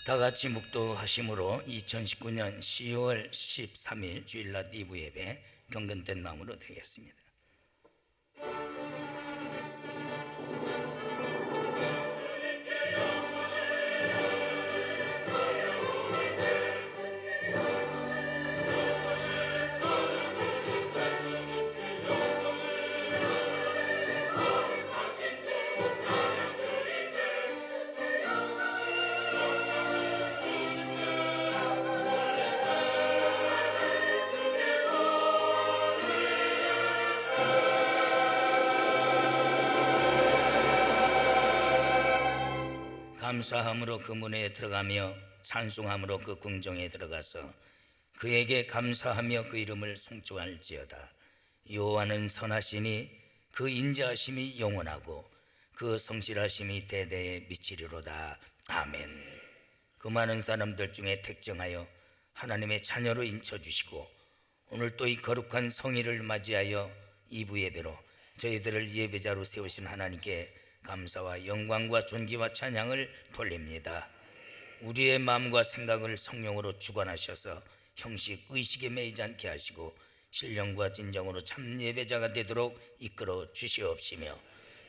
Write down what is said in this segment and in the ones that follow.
다 같이 묵도하심으로 2019년 10월 13일 주일낮 2부 예배 경건된 마음으로 드리겠습니다. 감사함으로 그 문에 들어가며 찬송함으로 그 궁정에 들어가서 그에게 감사하며 그 이름을 송축할지어다. 여호와는 선하시니 그 인자하심이 영원하고 그 성실하심이 대대에 미치리로다. 아멘. 그 많은 사람들 중에 택정하여 하나님의 자녀로 인쳐주시고 오늘 또 이 거룩한 성일을 맞이하여 2부 예배로 저희들을 예배자로 세우신 하나님께 감사와 영광과 존귀와 찬양을 돌립니다. 우리의 마음과 생각을 성령으로 주관하셔서 형식 의식에 매이지 않게 하시고 신령과 진정으로 참 예배자가 되도록 이끌어 주시옵시며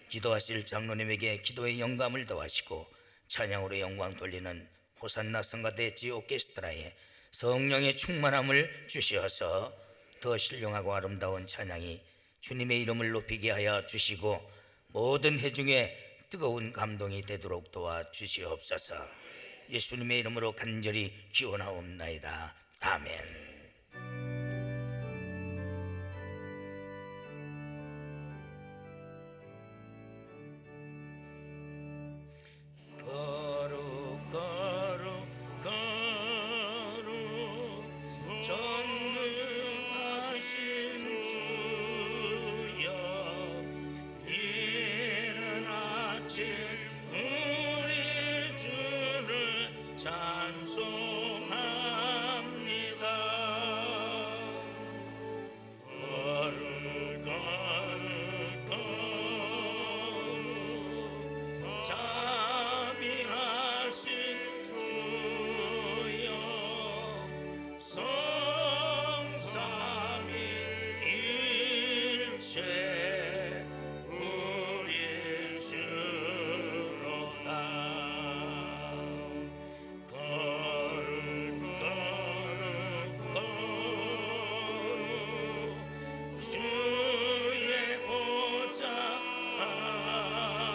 기도하실 장로님에게 기도의 영감을 더하시고 찬양으로 영광 돌리는 호산나 성가대 지오케스트라에 성령의 충만함을 주시어서 더 신령하고 아름다운 찬양이 주님의 이름을 높이게 하여 주시고 모든 회중에 뜨거운 감동이 되도록 도와주시옵소서. 예수님의 이름으로 간절히 기원하옵나이다. 아멘. 거룩 거룩 거룩 전능하신 주여 이른 아침 우리 주를 찬송합니다. 거룩 거룩 거룩 자비하신 주여 성삼위일체 우리 주로다. 거룩 거룩 거룩 주의 보좌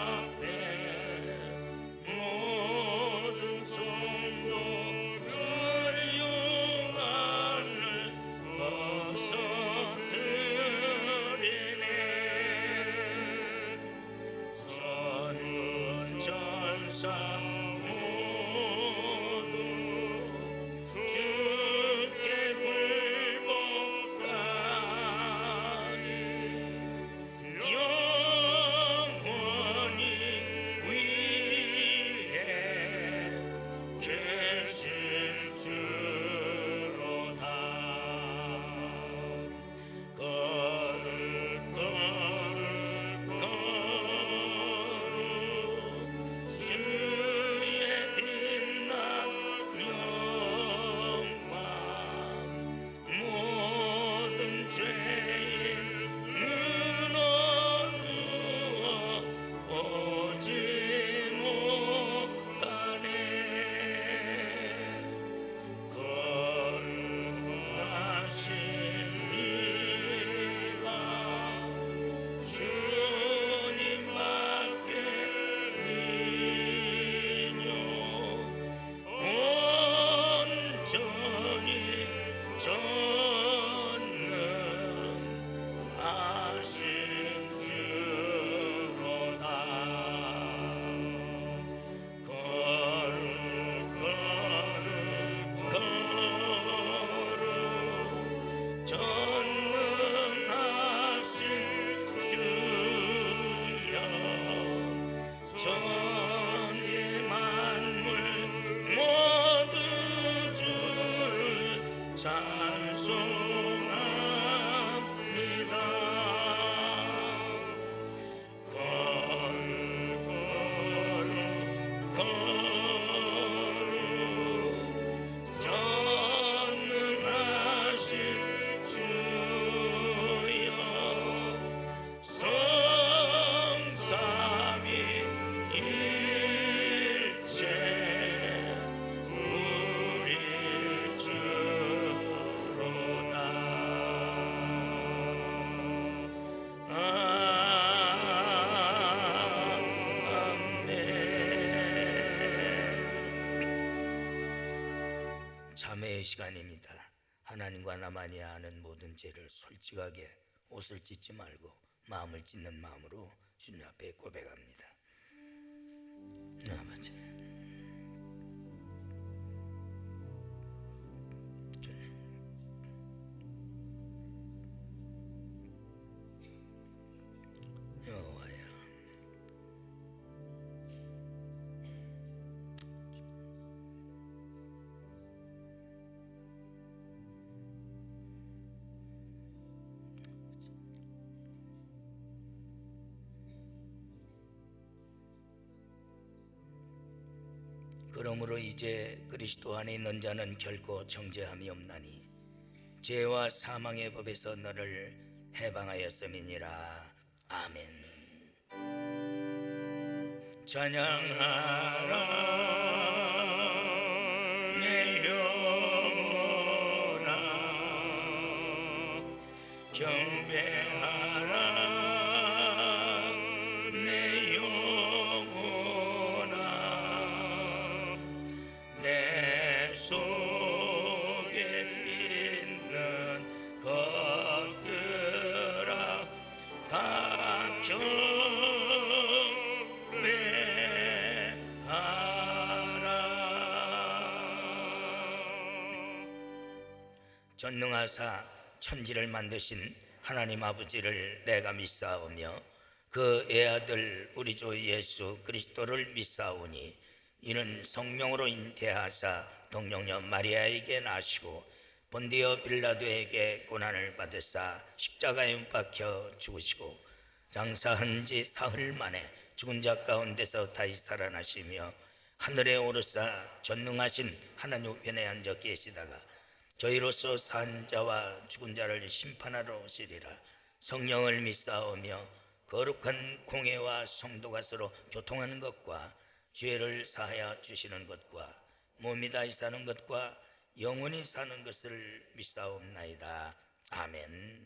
앞에 모든 손도 주를 영광을 벗어드리네. 전문 전사 모두 주께 굴복하니 영원히 위에 계신 주로다. 거룩 거룩 거룩 주의 빛난 영광 모든 죄인 눈어두어 보지 못하네. 거룩하신 이가 주님밖에 있뇨. 온전히 전능하신 주로다. 거룩 거룩 거룩 전능하신 주여 전의 만물 모두 주를 찬송합니다. 거룩 거룩 거룩 참회의 시간입니다. 하나님과 나만이 아는 모든 죄를 솔직하게 옷을 찢지 말고 마음을 찢는 마음으로 주님 앞에 고백합니다. 아버지, 여호와야, 그러므로 이제 그리스도 안에 있는 자는 결코 정죄함이 없나니 죄와 사망의 법에서 너를 해방하였음이니라. 아멘. 찬양하라 내 영혼아, 경배하라 내 영혼아, 내 속에 있는 것들아 다 전능하사 천지를 만드신 하나님 아버지를 내가 믿사오며 그 애아들 우리 주 예수 그리스도를 믿사오니 이는 성령으로 잉태하사 동정녀 마리아에게 나시고 본디오 빌라도에게 고난을 받으사 십자가에 못 박혀 죽으시고 장사한 지 사흘 만에 죽은 자 가운데서 다시 살아나시며 하늘에 오르사 전능하신 하나님 우편에 앉아 계시다가 저희로서 산 자와 죽은 자를 심판하러 오시리라. 성령을 믿사오며 거룩한 공회와 성도가 서로 교통하는 것과 죄를 사하여 주시는 것과 몸이 다시 사는 것과 영원히 사는 것을 믿사옵나이다. 아멘.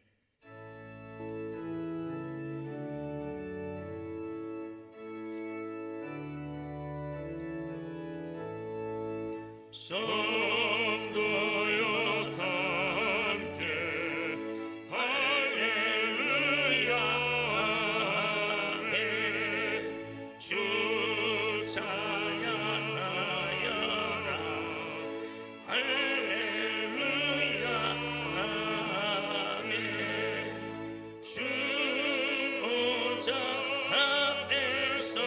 성도여 함께 할렐루야 아멘. 주 찬양하여라 할렐루야 아멘. 주 보좌 앞에서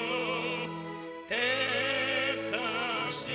택하신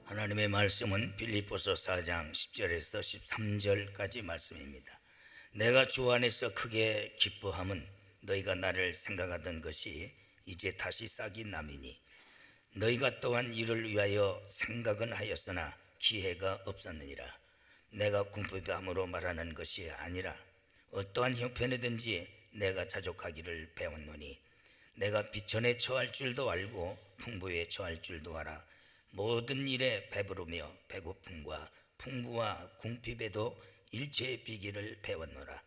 하나님의 말씀은 빌립보서 4장 10절에서 13절까지 말씀입니다. 내가 주 안에서 크게 기뻐함은 너희가 나를 생각하던 것이 이제 다시 싹이 남이니 너희가 또한 이를 위하여 생각은 하였으나 기회가 없었느니라. 내가 궁핍함으로 말하는 것이 아니라 어떠한 형편이든지 내가 자족하기를 배웠노니 내가 비천에 처할 줄도 알고 풍부에 처할 줄도 알아. 모든 일에 배부르며 배고픔과 풍부와 궁핍에도 일체의 비기를 배웠노라.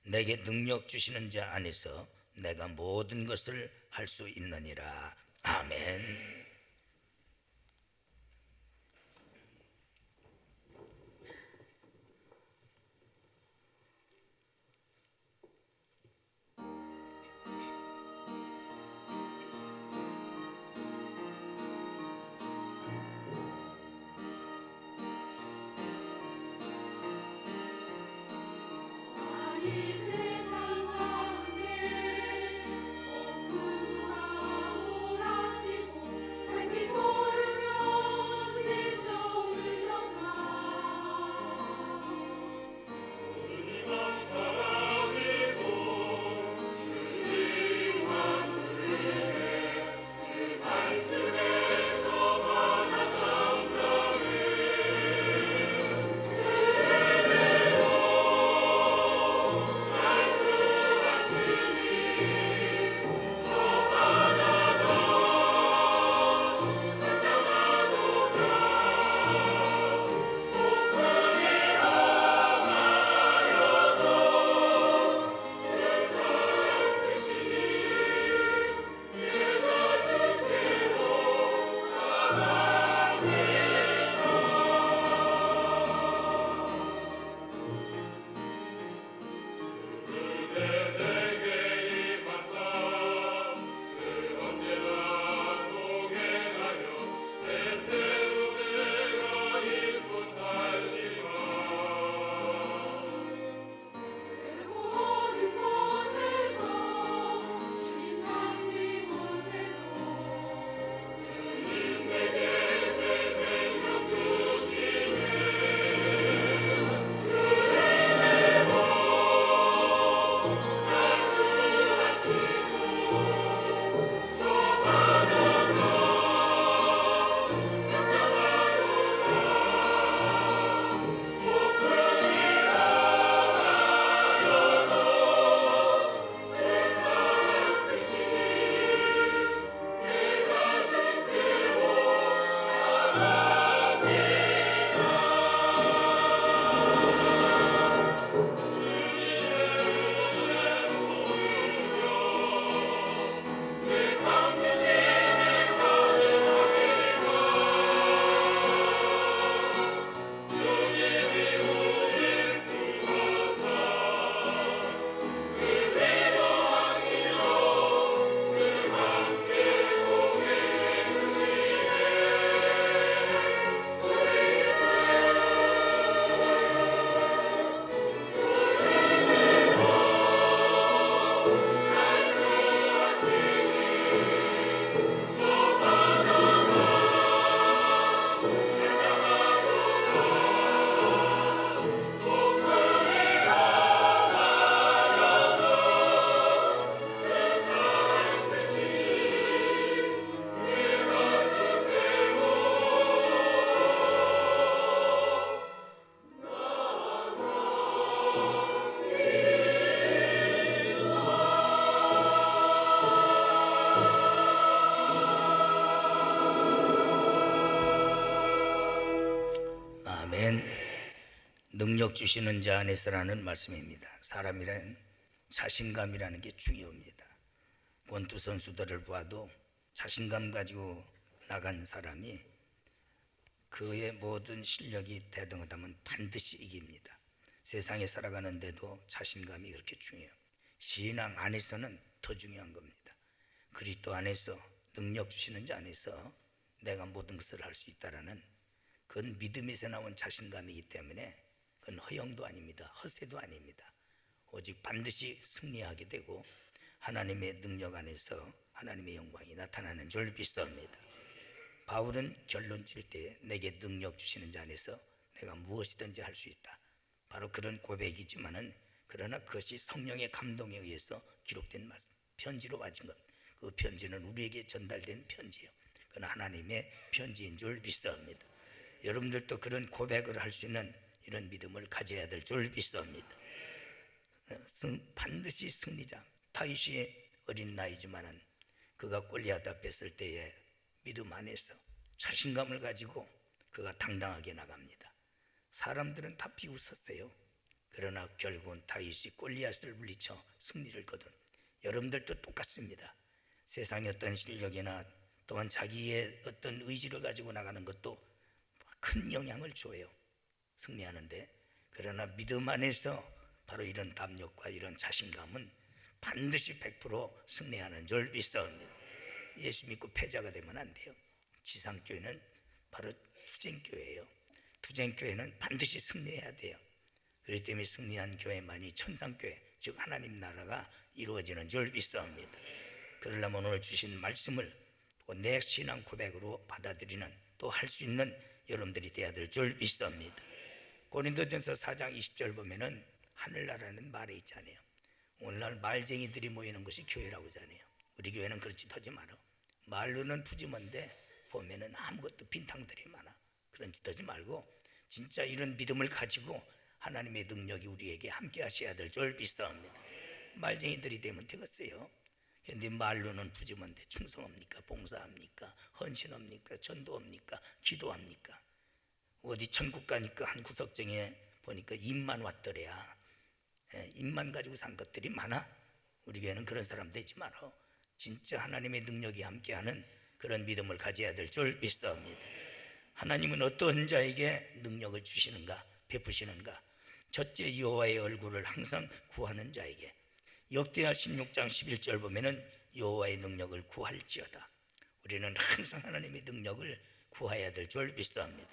내게 능력 주시는 자 안에서 내가 모든 것을 할 수 있느니라. 아멘. 이 세상 가운데 풍부와 몰아치고 알기 모르며 지쳐 울던가 우리만 사라지고 주님만 부르네 그 말씀에서만 잠잠해 아멘. 능력 주시는 자 안에서라는 말씀입니다. 사람이란 자신감이라는 게 중요합니다. 권투 선수들을 봐도 자신감 가지고 나간 사람이 그의 모든 실력이 대등하다면 반드시 이깁니다. 세상에 살아가는데도 자신감이 그렇게 중요해요. 신앙 안에서는 더 중요한 겁니다. 그리스도 안에서 능력 주시는 자 안에서 내가 모든 것을 할 수 있다라는 그건 믿음에서 나온 자신감이기 때문에 그건 허영도 아닙니다. 허세도 아닙니다. 오직 반드시 승리하게 되고 하나님의 능력 안에서 하나님의 영광이 나타나는 줄 믿습니다. 바울은 결론 질 때 내게 능력 주시는 자 안에서 내가 무엇이든지 할 수 있다. 바로 그런 고백이지만은 그러나 그것이 성령의 감동에 의해서 기록된 말씀, 편지로 와진 것. 그 편지는 우리에게 전달된 편지예요. 그건 하나님의 편지인 줄 믿습니다. 여러분들도 그런 고백을 할 수 있는 이런 믿음을 가져야 될 줄 믿습니다. 반드시 승리자. 다윗이 어린 나이지만은 그가 골리앗 앞에 설 때에 믿음 안에서 자신감을 가지고 그가 당당하게 나갑니다. 사람들은 다 비웃었어요. 그러나 결국은 다윗이 골리앗을 물리쳐 승리를 거둔. 여러분들도 똑같습니다. 세상의 어떤 실력이나 또한 자기의 어떤 의지를 가지고 나가는 것도 큰 영향을 줘요, 승리하는데. 그러나 믿음 안에서 바로 이런 담력과 이런 자신감은 반드시 100% 승리하는 줄 믿습니다. 예수 믿고 패자가 되면 안 돼요. 지상교회는 바로 투쟁교회예요. 투쟁교회는 반드시 승리해야 돼요. 그렇기 때문에 승리한 교회만이 천상교회, 즉 하나님 나라가 이루어지는 줄 믿습니다. 그러려면 오늘 주신 말씀을 또 내 신앙 고백으로 받아들이는, 또 할 수 있는 여러분들이 되어야 될 줄 믿습니다. 고린도전서 4장 20절 보면은 하늘나라는 말에 있잖아요. 오늘날 말쟁이들이 모이는 것이 교회라고 하잖아요. 우리 교회는 그렇지 하지 마라. 말로는 푸짐한데 보면은 아무것도 빈탕들이 많아. 그런 짓 하지 말고 진짜 이런 믿음을 가지고 하나님의 능력이 우리에게 함께 하셔야 될 줄 믿습니다. 말쟁이들이 되면 되겠어요. 그런데 말로는 푸짐한데 충성합니까? 봉사합니까? 헌신합니까? 전도합니까? 기도합니까? 어디 천국 가니까 한 구석정에 보니까 입만 왔더래야. 입만 가지고 산 것들이 많아. 우리 교회는 그런 사람 되지 말어. 진짜 하나님의 능력이 함께하는 그런 믿음을 가져야 될 줄 믿습니다. 하나님은 어떤 자에게 능력을 주시는가, 베푸시는가? 첫째, 여호와의 얼굴을 항상 구하는 자에게. 역대하 16장 11절 보면은 여호와의 능력을 구할지어다. 우리는 항상 하나님의 능력을 구해야 될 줄 믿습니다.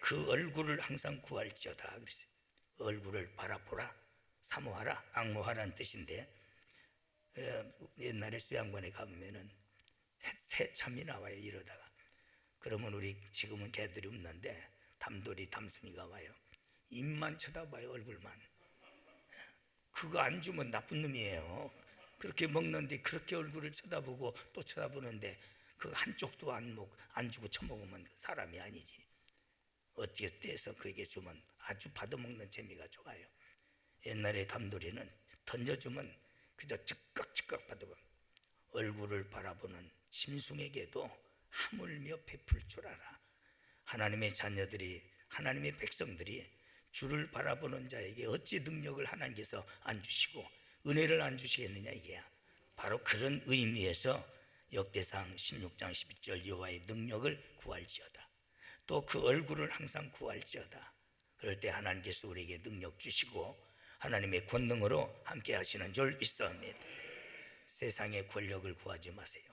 그 얼굴을 항상 구할지어다 그랬어요. 얼굴을 바라보라, 사모하라, 악모하라는 뜻인데, 옛날에 수양관에 가보면은 새참이 나와요. 이러다가 그러면 우리 지금은 개들이 없는데 담돌이, 담순이가 와요. 입만 쳐다봐요, 얼굴만. 그거 안 주면 나쁜 놈이에요. 그렇게 먹는데 그렇게 얼굴을 쳐다보고 또 쳐다보는데 그 한쪽도 안 주고 처먹으면 사람이 아니지. 어떻게 떼서 그에게 주면 아주 받아먹는 재미가 좋아요. 옛날에 담돌이는 던져주면 그저 즉각 받아봐. 얼굴을 바라보는 짐승에게도 하물며 베풀 줄 알아. 하나님의 자녀들이, 하나님의 백성들이 주를 바라보는 자에게 어찌 능력을 하나님께서 안 주시고 은혜를 안 주시겠느냐, 이게야. 바로 그런 의미에서 역대상 16장 12절 여호와의 능력을 구할지어다. 또 그 얼굴을 항상 구할지어다. 그럴 때 하나님께서 우리에게 능력 주시고 하나님의 권능으로 함께 하시는 줄 믿습니다. 세상의 권력을 구하지 마세요.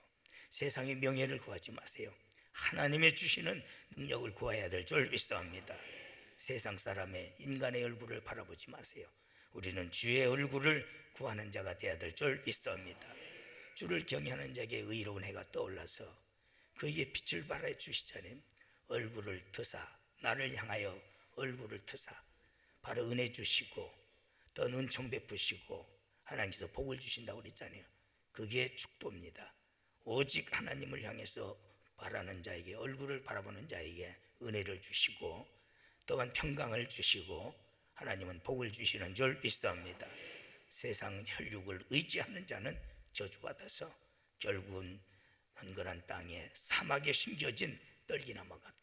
세상의 명예를 구하지 마세요. 하나님의 주시는 능력을 구해야 될 줄 믿습니다. 세상 사람의, 인간의 얼굴을 바라보지 마세요. 우리는 주의 얼굴을 구하는 자가 되어야 될 줄 믿습니다. 주를 경외하는 자에게 의로운 해가 떠올라서 그에게 빛을 발해 주시자니 얼굴을 트사, 나를 향하여 얼굴을 트사, 바로 은혜 주시고 또 은총 베푸시고 하나님께서 복을 주신다고 그랬잖아요. 그게 축도입니다. 오직 하나님을 향해서 바라는 자에게, 얼굴을 바라보는 자에게 은혜를 주시고 또한 평강을 주시고 하나님은 복을 주시는 줄 믿습니다. 세상 혈육을 의지하는 자는 저주받아서 결국은 험건한 땅에 사막에 심겨진 떨기나무가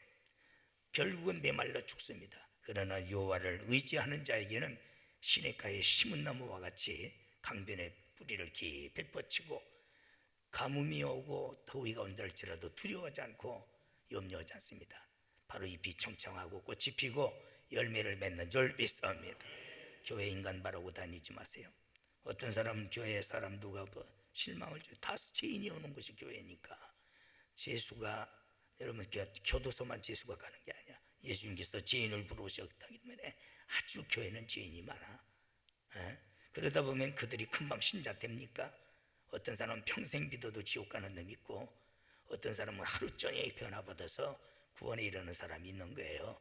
결국은 메말라 죽습니다. 그러나 여호와를 의지하는 자에게는 시냇가에 심은 나무와 같이 강변의 뿌리를 깊이 뻗치고 가뭄이 오고 더위가 온달지라도 두려워하지 않고 염려하지 않습니다. 바로 잎이 청청하고 꽃이 피고 열매를 맺는 줄 믿습니다. 교회 인간 바라고 다니지 마세요. 어떤 사람은 교회 사람 누가 실망을 줘요. 다 죄인이 오는 것이 교회니까. 예수가, 여러분, 교도소만 예수가 가는 게 아니야. 예수님께서 죄인을 부르셨기 때문에 아주 교회는 죄인이 많아. 그러다 보면 그들이 금방 신자 됩니까? 어떤 사람은 평생 믿어도 지옥 가는 놈이 있고 어떤 사람은 하루 종일 변화받아서 구원에 이르는 사람이 있는 거예요.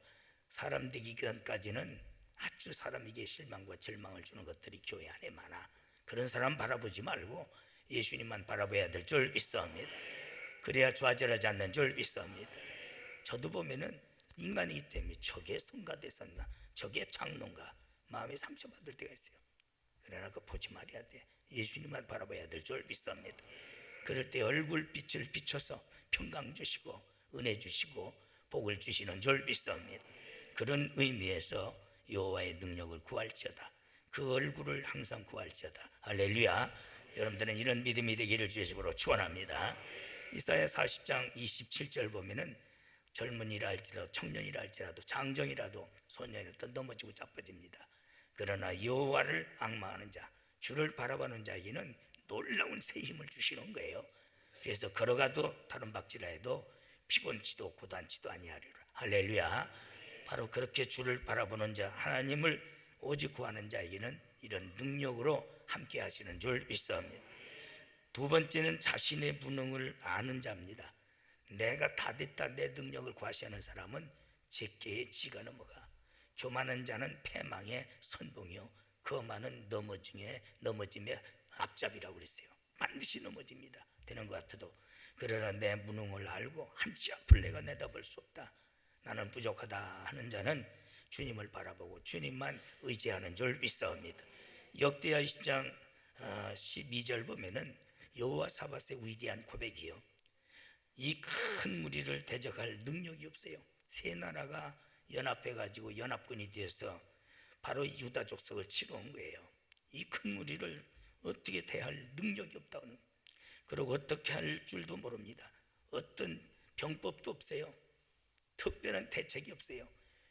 사람 되기 전까지는 아주 사람에게 실망과 절망을 주는 것들이 교회 안에 많아. 그런 사람 바라보지 말고 예수님만 바라봐야 될 줄 믿습니다. 그래야 좌절하지 않는 줄 믿습니다. 저도 보면은 인간이기 때문에 저게 성가됐었나, 저게 장로인가 마음에 상처받을 때가 있어요. 그러나 그 보지 말아야 돼. 예수님만 바라봐야 될 줄 믿습니다. 그럴 때 얼굴빛을 비춰서 평강 주시고 은혜 주시고 복을 주시는 줄 믿습니다. 그런 의미에서 여호와의 능력을 구할지어다. 그 얼굴을 항상 구할지어다. 할렐루야. 여러분들은 이런 믿음이 되기를 주의 이름으로 축원합니다. 이사야 40장 27절 보면은 젊은이라 할지라도 청년이라 할지라도 장정이라도 소년이라도 넘어지고 자빠집니다. 그러나 여호와를 앙망하는 자, 주를 바라보는 자에게는 놀라운 새 힘을 주시는 거예요. 그래서 걸어가도 다른 박지라 해도 피곤치도 고단치도 아니하리라. 할렐루야. 바로 그렇게 주를 바라보는 자, 하나님을 오직 구하는 자에게는 이런 능력으로 함께 하시는 줄 믿습니다. 두 번째는 자신의 무능을 아는 자입니다. 내가 다 됐다, 내 능력을 과시하는 사람은 제게에 지가 넘어가. 교만한 자는 패망의 선봉이요 거만은 넘어짐의 앞잡이라고 그랬어요. 반드시 넘어집니다. 되는 것 같아도. 그러나 내 무능을 알고 한치 앞을 내가 내다볼 수 없다, 나는 부족하다 하는 자는 주님을 바라보고 주님만 의지하는 줄 믿사옵니다. 역대하 10장 12절 보면은 여호와 사밧의 위대한 고백이요, 이 큰 무리를 대적할 능력이 없어요. 세 나라가 연합해 가지고 연합군이 되어서 바로 유다 족속을 치러 온 거예요. 이 큰 무리를 어떻게 대할 능력이 없다는, 그리고 어떻게 할 줄도 모릅니다. 어떤 병법도 없어요. 특별한 대책이 없어요.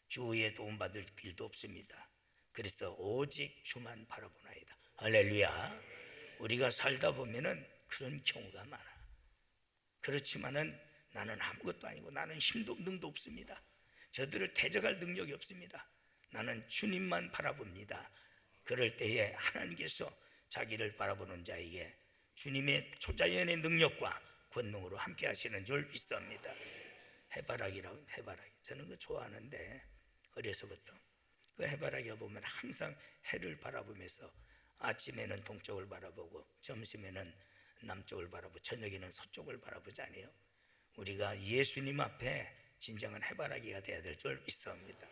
주의 도움받을 길도 없습니다. 그래서 오직 주만 바라보나이다. 할렐루야. 우리가 살다 보면은 그런 경우가 많아. 그렇지만은 나는 아무것도 아니고 나는 힘도 능도 없습니다. 저들을 대적할 능력이 없습니다. 나는 주님만 바라봅니다. 그럴 때에 하나님께서 자기를 바라보는 자에게 주님의 초자연의 능력과 권능으로 함께 하시는 줄 믿습니다. 해바라기라고, 해바라기 저는 그거 좋아하는데 어려서부터 그 해바라기가 보면 항상 해를 바라보면서 아침에는 동쪽을 바라보고 점심에는 남쪽을 바라보고 저녁에는 서쪽을 바라보잖아요. 우리가 예수님 앞에 진정한 해바라기가 되어야 될 줄 믿습니다.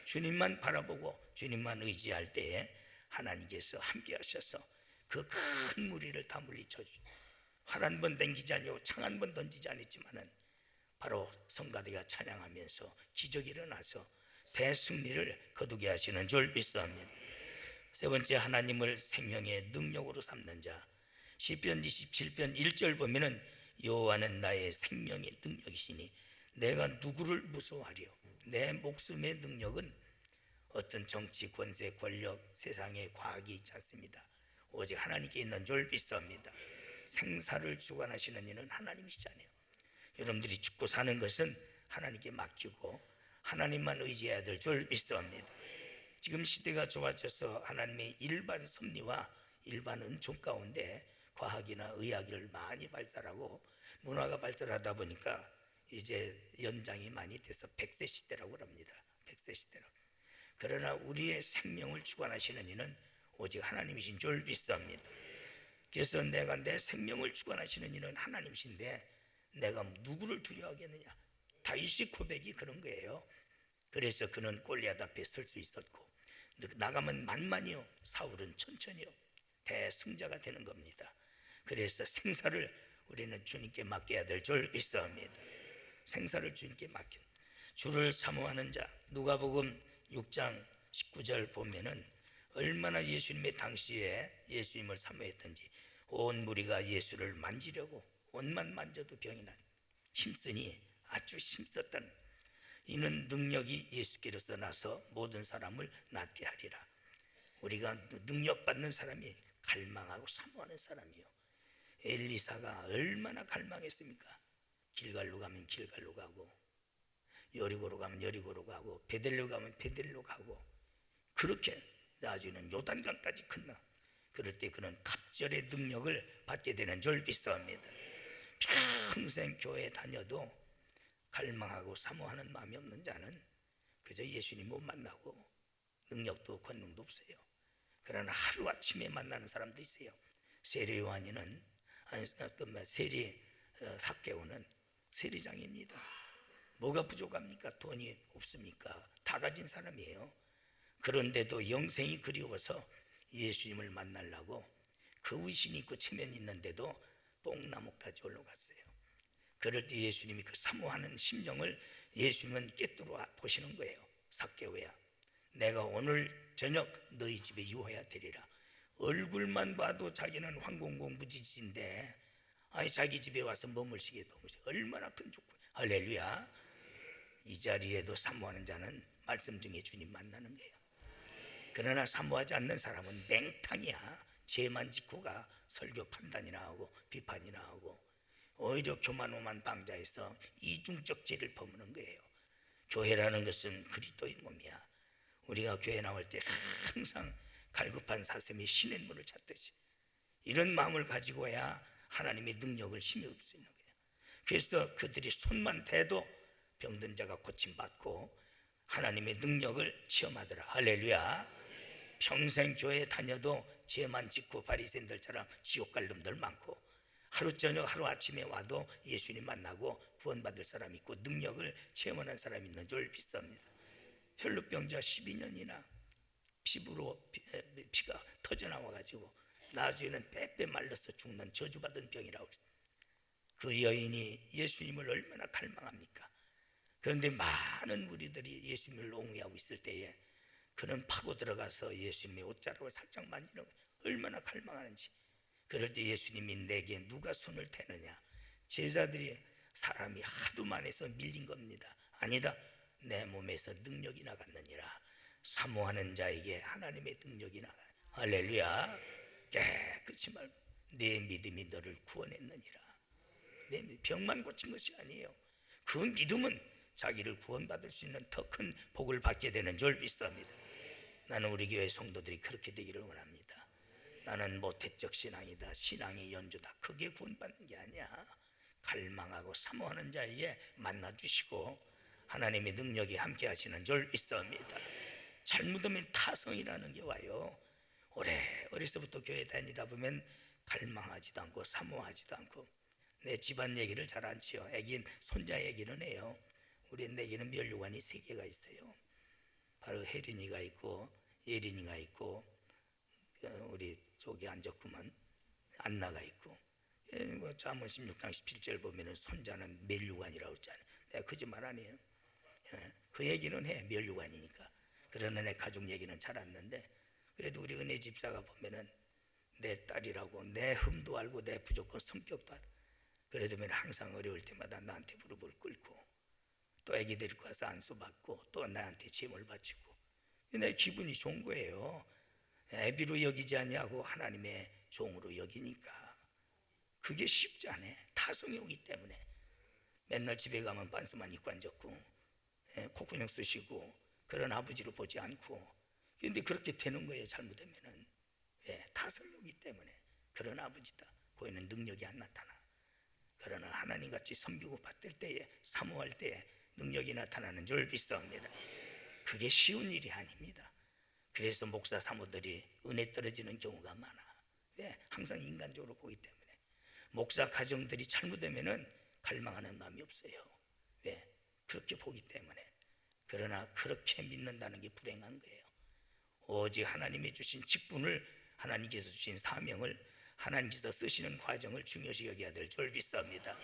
주님만 바라보고 주님만 의지할 때에 하나님께서 함께 하셔서 그 큰 무리를 다 물리쳐 주시고, 활 한 번 댕기지 아니고 창 한 번 던지지 않았지만은 바로 성가대가 찬양하면서 기적이 일어나서 대승리를 거두게 하시는 줄 믿습니다. 세 번째, 하나님을 생명의 능력으로 삼는 자. 시편 27편 1절 보면은 여호와는 나의 생명의 능력이시니 내가 누구를 무서워하리요. 내 목숨의 능력은 어떤 정치, 권세, 권력, 세상의 과학이 있지 않습니다. 오직 하나님께 있는 줄 믿습니다. 생사를 주관하시는 이는 하나님이시잖아요. 여러분들이 죽고 사는 것은 하나님께 맡기고 하나님만 의지해야 될 줄 믿습니다. 지금 시대가 좋아져서 하나님의 일반 섭리와 일반 은총 가운데 과학이나 의학을 많이 발달하고 문화가 발달하다 보니까 이제 연장이 많이 돼서 100세 시대라고 합니다. 100세 시대라고. 그러나 우리의 생명을 주관하시는 이는 오직 하나님이신 줄 믿습니다. 그래서 내가 내 생명을 주관하시는 이는 하나님이신데 내가 누구를 두려워하겠느냐. 다윗의 고백이 그런 거예요. 그래서 그는 골리앗 앞에 설 수 있었고 나가면 만만이요 사울은 천천히요 대승자가 되는 겁니다. 그래서 생사를 우리는 주님께 맡겨야 될 줄 믿습니다. 생사를 주님께 맡겨. 주를 사모하는 자. 누가복음 6장 19절 보면은 얼마나 예수님의 당시에 예수님을 사모했던지 온 무리가 예수를 만지려고 옷만 만져도 병이 난 힘쓰니 아주 힘썼다는, 이는 능력이 예수께로서 나서 모든 사람을 낫게 하리라. 우리가 능력받는 사람이 갈망하고 사모하는 사람이요. 엘리사가 얼마나 갈망했습니까? 길갈로 가면 길갈로 가고 여리고로 가면 여리고로 가고 베델로 가면 베델로 가고, 그렇게 나중에는 요단강까지 건너. 그럴 때 그는 갑절의 능력을 받게 되는 줄 믿습니다. 평생 교회 다녀도 갈망하고 사모하는 마음이 없는 자는 그저 예수님 못 만나고 능력도 권능도 없어요. 그러나 하루아침에 만나는 사람도 있어요. 세례 요한이는 세례 삭개오는 세리장입니다. 뭐가 부족합니까? 돈이 없습니까? 다 가진 사람이에요. 그런데도 영생이 그리워서 예수님을 만나려고 그 의신 있고 체면 있는데도 뽕나무까지 올라갔어요. 그럴 때 예수님이 그 사모하는 심령을 예수님은 꿰뚫어 보시는 거예요. 삭개오야, 내가 오늘 저녁 너희 집에 유하야 되리라. 얼굴만 봐도 자기는 황공공 무지지인데 아니 자기 집에 와서 머물시게 얼마나 큰 축복. 할렐루야. 이 자리에도 사모하는 자는 말씀 중에 주님 만나는 거예요. 그러나 사모하지 않는 사람은 맹탕이야. 죄만 짓고 가 설교 판단이나 하고 비판이나 하고 오히려 교만오만 방자에서 이중적 죄를 범하는 거예요. 교회라는 것은 그리스도의 몸이야. 우리가 교회 나올 때 항상 갈급한 사슴이 신의 문을 찾듯이 이런 마음을 가지고야 하나님의 능력을 힘입을 수 있는 거예요. 그래서 그들이 손만 대도 병든 자가 고침받고 하나님의 능력을 체험하더라. 할렐루야. 평생 교회 다녀도 죄만 짓고 바리새인들처럼 지옥 갈 놈들 많고 하루 저녁 하루 아침에 와도 예수님 만나고 구원받을 사람 있고 능력을 체험하는 사람 있는 줄 믿습니다. 혈루병자 12년이나 피부로 피가 터져나와가지고 나중에는 빼빼 말라서 죽는 저주받은 병이라고 그랬어요. 그 여인이 예수님을 얼마나 갈망합니까? 그런데 많은 무리들이 예수님을 옹호하고 있을 때에 그는 파고 들어가서 예수님의 옷자락을 살짝 만지는 거예요. 얼마나 갈망하는지. 그럴 때 예수님이 내게 누가 손을 대느냐? 제자들이 사람이 하도 많아서 밀린 겁니다. 아니다, 내 몸에서 능력이 나갔느니라. 사모하는 자에게 하나님의 능력이 나가요. 할렐루야. 깨끗이 말고 내 믿음이 너를 구원했느니라. 내 병만 고친 것이 아니에요. 그 믿음은 자기를 구원받을 수 있는 더 큰 복을 받게 되는 줄 믿습니다. 나는 우리 교회 성도들이 그렇게 되기를 원합니다. 나는 모태적 신앙이다, 신앙의 연주다, 그게 구원받는 게 아니야. 갈망하고 사모하는 자에게 만나주시고 하나님의 능력이 함께 하시는 줄 믿습니다. 잘못하면 타성이라는 게 와요. 어려서부터 교회 다니다 보면 갈망하지도 않고 사모하지도 않고 내 집안 얘기를 잘 안 치요. 애긴 손자 얘기는 해요. 우리 애기는 멸류관이 3개가 있어요. 바로 혜린이가 있고 예린이가 있고 우리 저기 앉았구만 안나가 있고 뭐 잠언 16장 17절 보면은 손자는 멸류관이라고 했잖아요. 내가 거짓말 아니에요. 그 얘기는 해, 멸류관이니까. 그러나 내 가족 얘기는 잘 안 하는데 그래도 우리 은혜 집사가 보면은 내 딸이라고 내 흠도 알고 내 부족한 성격도 알고 그래도 항상 어려울 때마다 나한테 무릎을 꿇고 또 애기 데리고 와서 안수 받고 또 나한테 짐을 바치고 내 기분이 좋은 거예요. 애비로 여기지 아니하고 하나님의 종으로 여기니까 그게 쉽지 않아. 타성이 오기 때문에 맨날 집에 가면 반스만 입고 앉았고 콧구녕 쓰시고 그런 아버지로 보지 않고 그런데 그렇게 되는 거예요. 잘못되면은 타성이 오기 때문에 그런 아버지다. 거기는 능력이 안 나타나. 그러나 하나님같이 섬기고 받을 때에 사모할 때에 능력이 나타나는 줄 믿습니다. 그게 쉬운 일이 아닙니다. 그래서 목사 사모들이 은혜 떨어지는 경우가 많아. 왜? 항상 인간적으로 보기 때문에. 목사 가정들이 잘못되면은 갈망하는 마음이 없어요. 왜? 그렇게 보기 때문에. 그러나 그렇게 믿는다는 게 불행한 거예요. 오직 하나님이 주신 직분을, 하나님께서 주신 사명을, 하나님께서 쓰시는 과정을 중요시 여겨야 될 줄 믿습니다.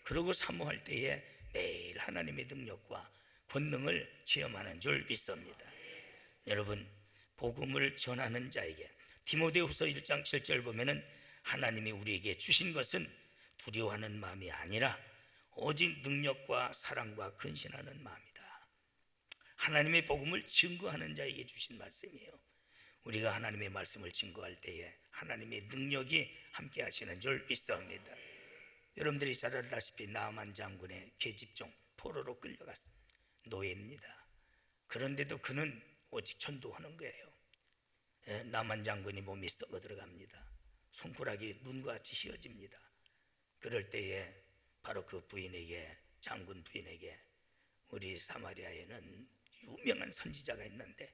그러고 사모할 때에 매일 하나님의 능력과 권능을 체험하는 줄 믿습니다. 여러분, 복음을 전하는 자에게 디모데후서 1장 7절 보면은 하나님이 우리에게 주신 것은 두려워하는 마음이 아니라 오직 능력과 사랑과 근신하는 마음이다. 하나님의 복음을 증거하는 자에게 주신 말씀이에요. 우리가 하나님의 말씀을 증거할 때에 하나님의 능력이 함께 하시는 줄 믿습니다. 여러분들이 잘 알다시피 나만 장군의 계집종 포로로 끌려갔습니다. 노예입니다. 그런데도 그는 오직 전도하는 거예요. 나만 장군이 몸이 썩어 들어갑니다. 손가락이 눈과 같이 휘어집니다. 그럴 때에 바로 그 부인에게, 장군 부인에게, 우리 사마리아에는 유명한 선지자가 있는데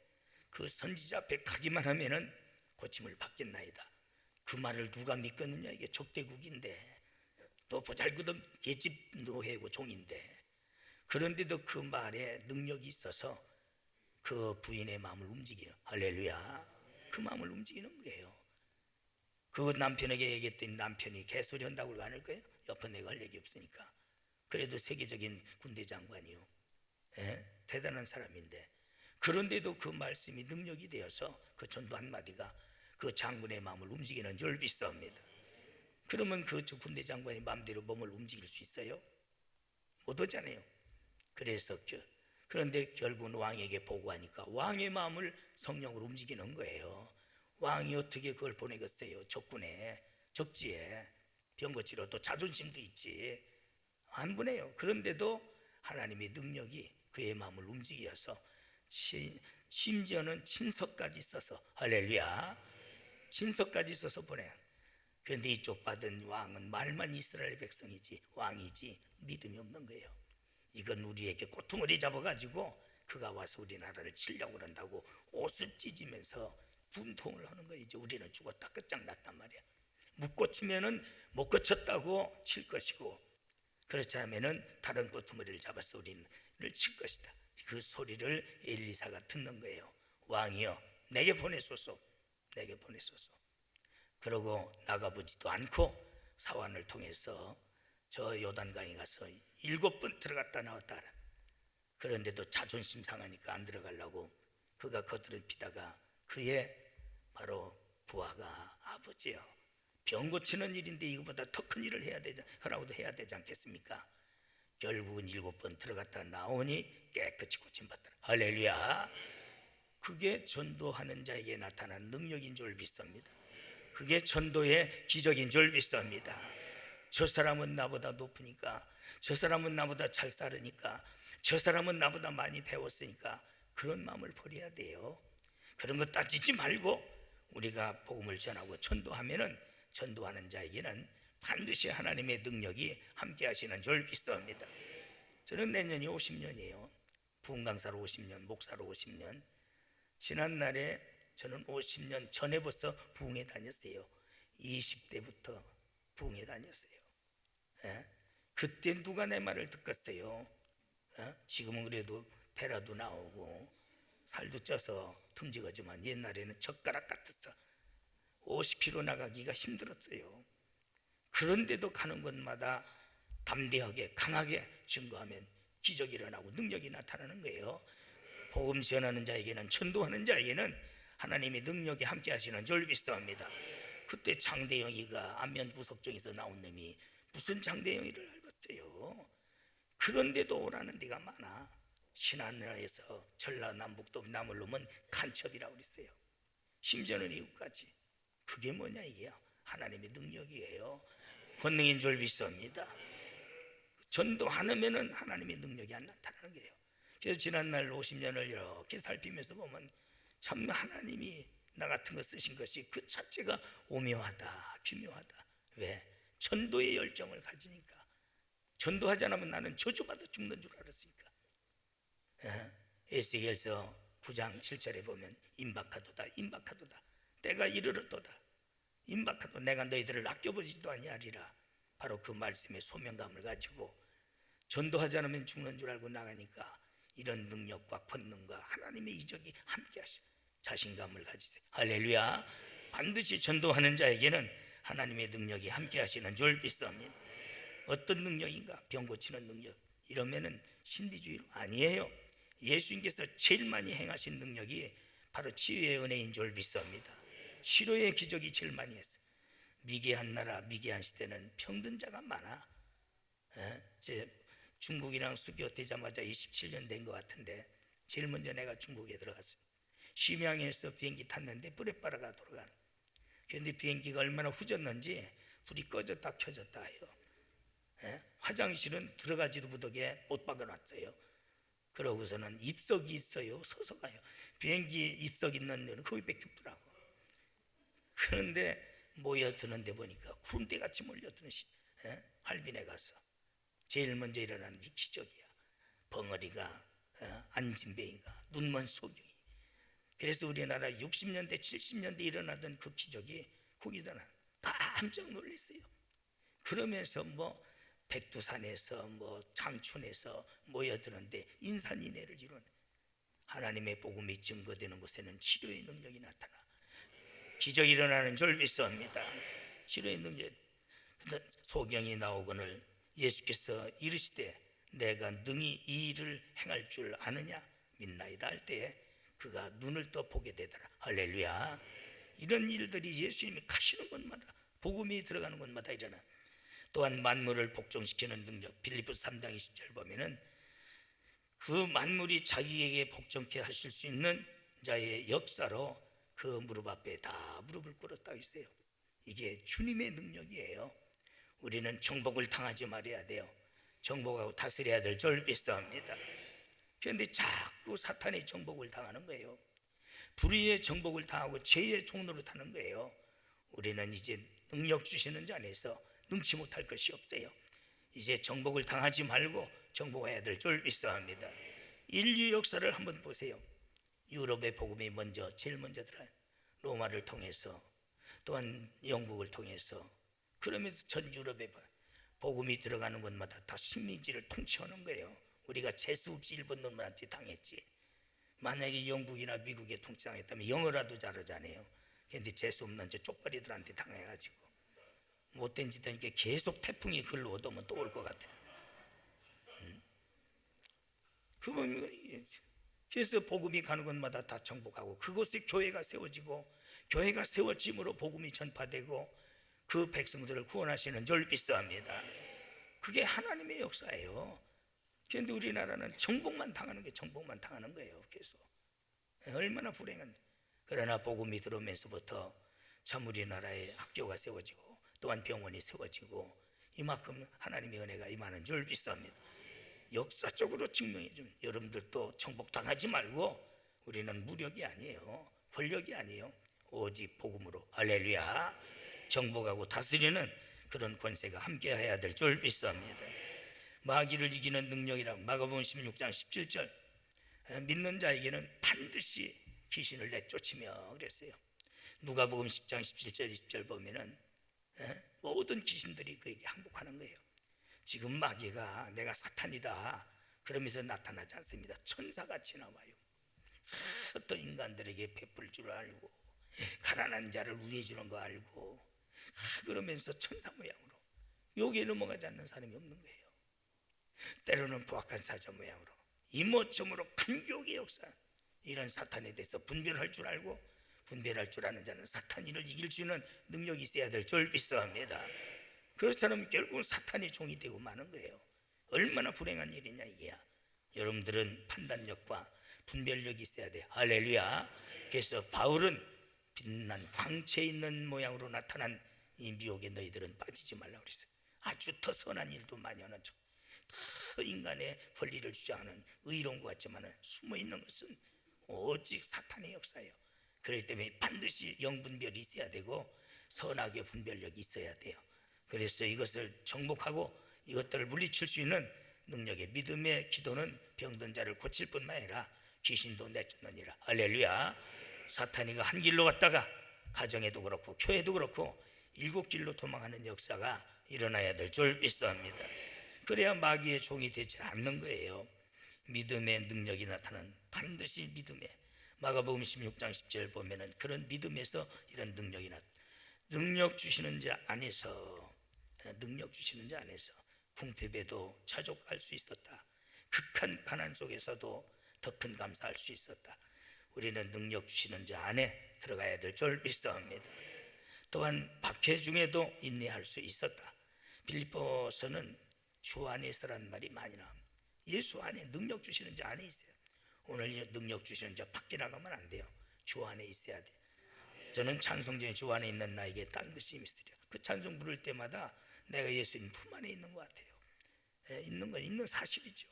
그 선지자 앞에 가기만 하면은 고침을 받겠나이다. 그 말을 누가 믿겠느냐? 이게 적대국인데 또 보잘것없는 계집 노예고 종인데, 그런데도 그 말에 능력이 있어서 그 부인의 마음을 움직여요. 할렐루야. 그 마음을 움직이는 거예요. 그 남편에게 얘기했더니 남편이 개소리 한다고 그러고 안 할 거예요? 옆에 내가 할 얘기 없으니까. 그래도 세계적인 군대 장관이요, 대단한 사람인데, 그런데도 그 말씀이 능력이 되어서 그 전도 한마디가 그 장군의 마음을 움직이는 줄 믿습니다. 그러면 그 군대 장관이 마음대로 몸을 움직일 수 있어요? 못 하잖아요. 그래서 그런데 결국은 왕에게 보고하니까 왕의 마음을 성령으로 움직이는 거예요. 왕이 어떻게 그걸 보내겠어요? 적군에, 적지에 병거치러, 또 자존심도 있지, 안 보내요. 그런데도 하나님의 능력이 그의 마음을 움직여서 심지어는 친서까지 써서, 할렐루야, 친서까지 써서 보내요. 그런데 이쪽 받은 왕은 말만 이스라엘 백성이지 왕이지 믿음이 없는 거예요. 이건 우리에게 고통을 잡아가지고 그가 와서 우리나라를 치려고 그런다고 옷을 찢으면서 분통을 하는 거예요. 이제 우리는 죽었다 끝장났단 말이야. 못 고치면은 못 고쳤다고 칠 것이고, 그렇지 않으면은 다른 꼬투머리를 잡아서 우리를 칠 것이다. 그 소리를 엘리사가 듣는 거예요. 왕이여, 내게 보내소서, 내게 보내소서. 그러고 나가보지도 않고 사환을 통해서 저 요단강에 가서 7번 들어갔다 나왔다 하라. 그런데도 자존심 상하니까 안 들어가려고 그가 거드럽히다가 그의 바로 부하가, 아버지요, 병 고치는 일인데 이거보다 더 큰 일을 해야 되지, 하라고도 해야 되지 않겠습니까? 결국은 7번 들어갔다 나오니 깨끗이 고침받더라. 할렐루야. 그게 전도하는 자에게 나타난 능력인 줄 믿습니다. 그게 전도의 기적인 줄 믿습니다. 저 사람은 나보다 높으니까, 저 사람은 나보다 잘 살으니까, 저 사람은 나보다 많이 배웠으니까 그런 마음을 버려야 돼요. 그런 거 따지지 말고 우리가 복음을 전하고 전도하면은, 전도하는 자에게는 반드시 하나님의 능력이 함께 하시는 줄 믿습니다. 저는 내년이 50년이에요 부흥 강사로 50년, 목사로 50년. 지난날에 저는 50년 전에 벌써 부흥에 다녔어요. 20대부터 부흥에 다녔어요. 그때 누가 내 말을 듣겠어요? 지금은 그래도 배라도 나오고 살도 쪄서 듬직하지만 옛날에는 젓가락 같았어. 50km 나가기가 힘들었어요. 그런데도 가는 곳마다 담대하게 강하게 증거하면 기적이 일어나고 능력이 나타나는 거예요. 복음 전하는 자에게는, 전도하는 자에게는 하나님의 능력이 함께 하시는 줄 믿습니다. 그때 장대영이가 안면 구석정에서 나온 놈이 무슨 장대영이를 알겠어요? 그런데도 오라는 데가 많아. 신안에서 전라남북도 남을 놈은 간첩이라고 그랬어요. 심지어는 이웃까지. 그게 뭐냐, 이게 하나님의 능력이에요. 권능인 줄 믿습니다. 전도 안 하면은 하나님의 능력이 안 나타나는 거예요. 그래서 지난날 50년을 이렇게 살피면서 보면 참 하나님이 나 같은 거 쓰신 것이 그 자체가 오묘하다, 기묘하다. 왜? 전도의 열정을 가지니까. 전도하지 않으면 나는 저주받아 죽는 줄 알았으니까. 에스겔서 9장 7절에 보면 임박하도다, 임박하도다, 때가 이르렀도다, 임박하도 내가 너희들을 아껴보지도 아니하리라. 바로 그 말씀의 소명감을 가지고 전도하지 않으면 죽는 줄 알고 나가니까 이런 능력과 권능과 하나님의 이적이 함께 하시고 자신감을 가지세요. 할렐루야. 반드시 전도하는 자에게는 하나님의 능력이 함께 하시는 줄 믿습니다. 어떤 능력인가? 병 고치는 능력. 이러면은 신비주의로 아니에요. 예수님께서 제일 많이 행하신 능력이 바로 치유의 은혜인 줄 믿습니다. 치료의 기적이 제일 많이 했어요. 미개한 나라, 미개한 시대는 병든 자가 많아. 중국이랑 수교되자마자 27년 된 것 같은데 제일 먼저 내가 중국에 들어갔어요. 심양에서 비행기 탔는데 불에 빨아가 돌아가는. 그런데 비행기가 얼마나 후졌는지 불이 꺼졌다 켜졌다 해요. 화장실은 들어가지도 못하게 못 박아놨어요. 그러고서는 입석이 있어요. 서서 가요. 비행기 입석 있는 데는 거기밖에 없더라고. 그런데 모여드는 데 보니까 구름대같이 몰려드는 할빈에 가서 제일 먼저 일어나는 게 기적이야. 벙어리가, 안진뱅이가, 눈먼 소경이. 그래서 우리나라 60년대 70년대 일어나던 그 기적이 거기다 깜짝 놀랐어요. 그러면서 뭐 백두산에서 뭐 장춘에서 모여드는데 인산인해를 이루는 하나님의 복음이 증거되는 곳에는 치료의 능력이 나타나 기적이 일어나는 줄 믿습니다. 치료의 능력. 소경이 나오거늘 예수께서 이르시되 내가 능히 이 일을 행할 줄 아느냐 믿나이다 할 때에 그가 눈을 떠 보게 되더라. 할렐루야. 이런 일들이 예수님이 가시는 곳마다 복음이 들어가는 곳마다 일어나. 또한 만물을 복종시키는 능력. 빌립보서 3장 20절 보면은 그 만물이 자기에게 복종케 하실 수 있는 자의 역사로 그 무릎 앞에 다 무릎을 꿇었다고 했어요. 이게 주님의 능력이에요. 우리는 정복을 당하지 말아야 돼요. 정복하고 다스려야 될 줄 믿습니다. 그런데 자꾸 사탄의 정복을 당하는 거예요. 불의의 정복을 당하고 죄의 종로로 타는 거예요. 우리는 이제 능력 주시는 자 안에서 능치 못할 것이 없어요. 이제 정복을 당하지 말고 정복해야 될 줄 믿습니다. 인류 역사를 한번 보세요. 유럽의 복음이 제일 먼저 들어요. 로마를 통해서 또한 영국을 통해서 그러면서 전 유럽에 복음이 들어가는 곳마다 다 식민지를 통치하는 거예요. 우리가 재수 없이 일본 놈한테 당했지. 만약에 영국이나 미국에 통치당했다면 영어라도 잘하잖아요. 그런데 재수 없는 저 쪽발이들한테 당해가지고 못된 짓 하니까 계속 태풍이 글로 오면 또 올 것 같아요. 그래서 복음이 가는 곳마다 다 정복하고 그곳에 교회가 세워지고 교회가 세워짐으로 복음이 전파되고 그 백성들을 구원하시는 줄 믿습니다. 그게 하나님의 역사예요. 그런데 우리나라는 정복만 당하는 거예요. 계속 얼마나 불행한. 그러나 복음이 들어오면서부터 참 우리나라에 학교가 세워지고 또한 병원이 세워지고 이만큼 하나님의 은혜가 임하는 줄 믿습니다. 역사적으로 증명해 줍니다. 여러분들도 정복당하지 말고 우리는 무력이 아니에요. 권력이 아니에요. 오직 복음으로 할렐루야 정복하고 다스리는 그런 권세가 함께해야 될 줄 믿습니다. 마귀를 이기는 능력이라고 마가복음 16장 17절 믿는 자에게는 반드시 귀신을 내쫓으며 그랬어요. 누가복음 10장 17절 20절 보면은 모든 귀신들이 그에게 항복하는 거예요. 지금 마귀가 내가 사탄이다 그러면서 나타나지 않습니다. 천사같이 나와요. 어떤 인간들에게 베풀 줄 알고 가난한 자를 위해 주는 거 알고 그러면서 천사 모양으로 여기에 넘어가지 않는 사람이 없는 거예요. 때로는 부악한 사자 모양으로 이모저모로 간격의 역사. 이런 사탄에 대해서 분별할 줄 알고 분별할 줄 아는 자는 사탄이를 이길 수 있는 능력이 있어야 될 줄 믿습니다. 그렇지 않으면 결국은 사탄의 종이 되고 마는 거예요. 얼마나 불행한 일이냐 이게야. 여러분들은 판단력과 분별력이 있어야 돼. 할렐루야. 그래서 바울은 빛난 광채 있는 모양으로 나타난 이 미혹에 너희들은 빠지지 말라고 그랬어요. 아주 더 선한 일도 많이 하는 척, 더 인간의 권리를 주장하는 의로운 것 같지만 숨어있는 것은 오직 사탄의 역사예요. 그렇기 때문에 반드시 영분별이 있어야 되고 선악의 분별력이 있어야 돼요. 그래서 이것을 정복하고 이것들을 물리칠 수 있는 능력의 믿음의 기도는 병든 자를 고칠 뿐만 아니라 귀신도 내쫓느니라. 할렐루야. 사탄이가 한 길로 갔다가 가정에도 그렇고 교회도 그렇고 7길로 도망하는 역사가 일어나야 될 줄 믿습니다. 그래야 마귀의 종이 되지 않는 거예요. 믿음의 능력이 나타나는 반드시 믿음의 마가복음 16장 10절 보면은 그런 믿음에서 이런 능력이 능력 주시는 자 안에서 궁핍에도 자족할 수 있었다. 극한 가난 속에서도 더 큰 감사할 수 있었다. 우리는 능력 주시는 자 안에 들어가야 될 줄 믿습니다. 또한 박해 중에도 인내할 수 있었다. 빌립보서는 주 안에서란 말이 많이 나옵니다. 예수 안에 능력 주시는 자 안에 있어요. 오늘 능력 주시는 자 밖에 나가면 안 돼요. 주 안에 있어야 돼요. 저는 찬송 중에 주 안에 있는 나에게 딴 것이 미스터리야. 그 찬송 부를 때마다 내가 예수님 품 안에 있는 것 같아요. 있는 건 있는 사실이죠.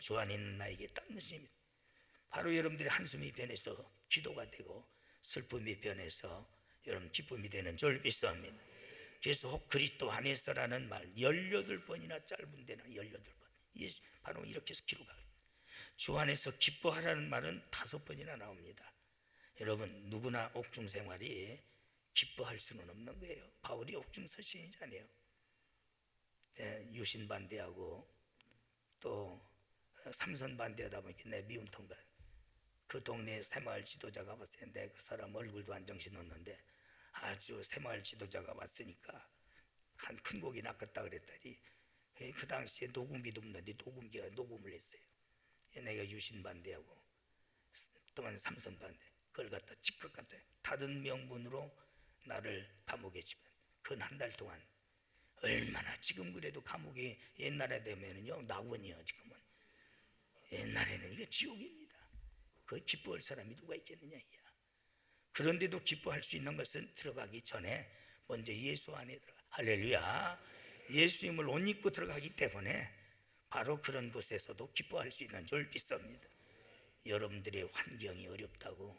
주 안에 있는 나에게 딴 것이 바로 여러분들의 한숨이 변해서 기도가 되고 슬픔이 변해서 여러분 기쁨이 되는 줄 믿습니다. 그래서 혹 그리스도 안에서라는 말 18번이나 짧은 데나 18번 바로 이렇게 해서 기록하고 주 안에서 기뻐하라는 말은 5번이나 나옵니다. 여러분 누구나 옥중 생활이 기뻐할 수는 없는 거예요. 바울이 옥중 서신이잖아요. 유신 반대하고 또 삼선 반대하다 보니까 내 미운통 받. 그 동네 새마을 지도자가 봤을 텐데 그 사람 얼굴도 안 정신없는데 아주 새마을 지도자가 왔으니까 한 큰 곡이 낚았다 그랬더니 그 당시에 녹음기도 없는데 녹음기가 녹음을 했어요. 내가 유신 반대하고 또한 삼선 반대 그걸 갖다 직접 갖다 다른 명분으로 나를 감옥에 집은 그 한 달 동안 얼마나 지금 그래도 감옥이 옛날에 되면은요 낙원이요. 지금은 옛날에는 이게 지옥입니다. 그 기뻐할 사람이 누가 있겠느냐 이야. 그런데도 기뻐할 수 있는 것은 들어가기 전에 먼저 예수 안에 들어가. 할렐루야. 예수님을 옷 입고 들어가기 때문에 바로 그런 곳에서도 기뻐할 수 있는 줄 믿습니다. 여러분들의 환경이 어렵다고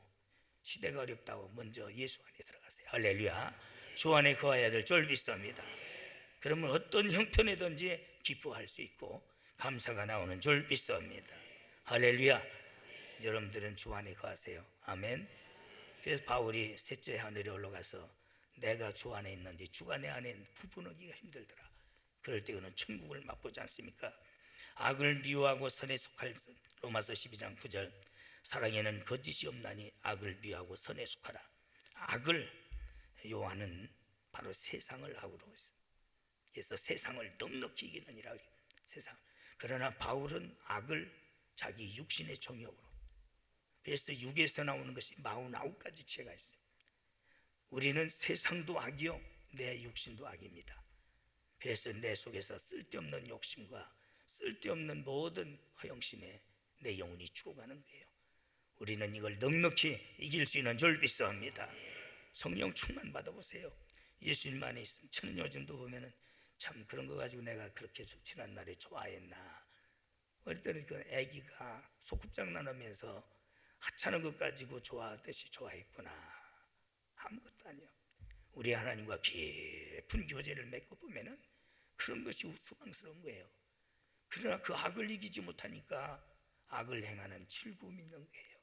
시대가 어렵다고 먼저 예수 안에 들어가세요. 할렐루야. 주 안에 거해야 될 줄 믿습니다. 그러면 어떤 형편이든지 기뻐할 수 있고 감사가 나오는 줄 믿습니다. 할렐루야. 여러분들은 주 안에 거하세요. 아멘. 그래서 바울이 셋째 하늘에 올라가서 내가 주 안에 있는지 주가 내 안에 구분하기가 힘들더라. 그럴 때 그는 천국을 맛보지 않습니까? 악을 미워하고 선에 속할 로마서 12장 9절 사랑에는 거짓이 없나니 악을 미워하고 선에 속하라. 악을 요한은 바로 세상을 악으로 했어요. 그래서 세상을 넉넉히 이기느니라. 세상. 그러나 바울은 악을 자기 육신의 정욕으로. 그래서 육에서 나오는 것이 49가지 죄가 있어요. 우리는 세상도 악이요 내 육신도 악입니다. 그래서 내 속에서 쓸데없는 욕심과 쓸데없는 모든 허영심에 내 영혼이 죽어가는 거예요. 우리는 이걸 넉넉히 이길 수 있는 줄 믿습니다. 성령 충만 받아보세요. 예수님 안에 있으면 저는 요즘도 보면은 참 그런 거 가지고 내가 그렇게 지난날에 좋아했나. 어릴 때는 그 애기가 소꿉장난하면서 하찮은 것 가지고 좋아하듯이 좋아했구나. 아무것도 아니요. 우리 하나님과 깊은 교제를 맺고 보면은 그런 것이 수강스러운 거예요. 그러나 그 악을 이기지 못하니까 악을 행하는 즐거움이 있는 거예요.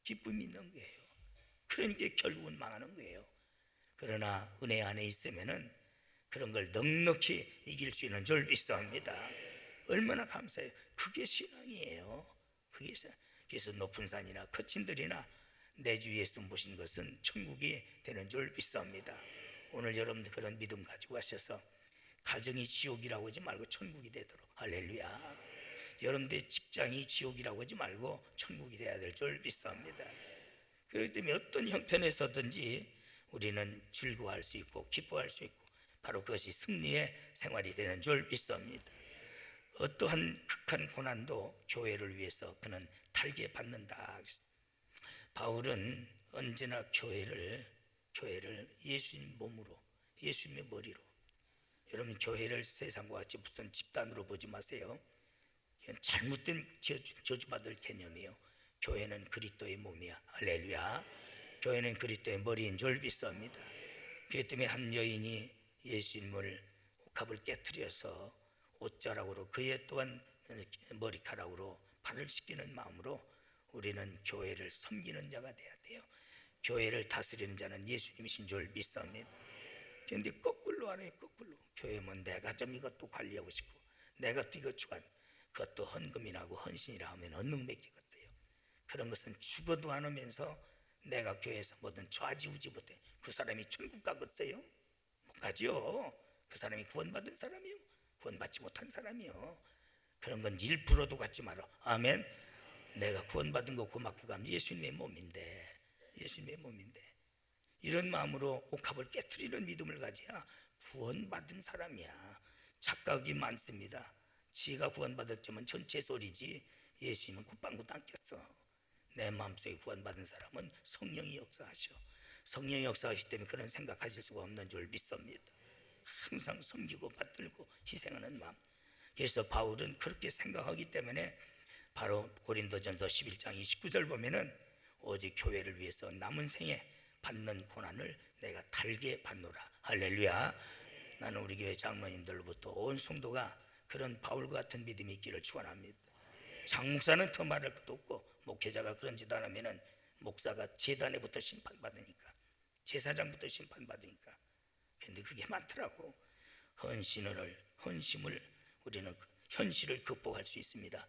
기쁨이 있는 거예요. 그러니까 결국은 망하는 거예요. 그러나 은혜 안에 있으면은 그런 걸 넉넉히 이길 수 있는 줄 믿습니다. 얼마나 감사해요. 그게 신앙이에요. 그게 신앙. 그래서 높은 산이나 거친 들이나 내 주 예수 모신 것은 천국이 되는 줄 믿습니다. 오늘 여러분들 그런 믿음 가지고 하셔서 가정이 지옥이라고 하지 말고 천국이 되도록. 할렐루야. 여러분들의 직장이 지옥이라고 하지 말고 천국이 되어야 될 줄 믿습니다. 그렇기 때문에 어떤 형편에서든지 우리는 즐거워할 수 있고 기뻐할 수 있고 바로 그것이 승리의 생활이 되는 줄 믿습니다. 어떠한 극한 고난도 교회를 위해서 그는 달게 받는다. 바울은 언제나 교회를 예수님 몸으로 예수님의 머리로. 여러분 교회를 세상과 같이 무슨 집단으로 보지 마세요. 잘못된 저주받을 개념이에요. 교회는 그리스도의 몸이야. 할렐루야. 교회는 그리스도의 머리인 줄 믿습니다. 그렇기 때문에 한 여인이 예수님을 옥합을 깨뜨려서 옷자락으로 그의 또한 머리카락으로 발을 씻기는 마음으로 우리는 교회를 섬기는 자가 돼야 돼요. 교회를 다스리는 자는 예수님이신 줄 믿습니다. 그런데 거꾸로 안 해요. 거꾸로. 교회면 내가 좀 이것도 관리하고 싶고 내가 또 이것 주관 그것도 헌금이라고 헌신이라 하면 언능맥기거든요. 그런 것은 죽어도 안 하면서 내가 교회에서 뭐든 좌지우지 못해. 그 사람이 천국 가겠어요? 못 가지요. 그 사람이 구원받은 사람이요? 구원받지 못한 사람이요. 그런 건 1%도 갖지 마라. 아멘. 내가 구원받은 거 고맙고 가면 예수님의 몸인데 이런 마음으로 옥합을 깨트리는 믿음을 가져야 구원받은 사람이야. 착각이 많습니다. 지가 구원받았지만 전체 소리지 예수님은 굿방굿 안 꼈어. 내 마음속에 구원받은 사람은 성령이 역사하셔. 성령이 역사하시기 때문에 그런 생각하실 수가 없는 줄 믿습니다. 항상 섬기고 받들고 희생하는 마음. 그래서 바울은 그렇게 생각하기 때문에 바로 고린도전서 11장 29절 보면은 오직 교회를 위해서 남은 생에 받는 고난을 내가 달게 받노라. 할렐루야. 나는 우리 교회 장로님들로부터 온 성도가 그런 바울과 같은 믿음이 있기를 축원합니다. 장목사는 더 말할 것도 없고 목회자가 그런 짓 안 하면은 목사가 제단에부터 심판받으니까 제사장부터 심판받으니까. 근데 그게 많더라고. 헌심을 우리는 현실을 극복할 수 있습니다.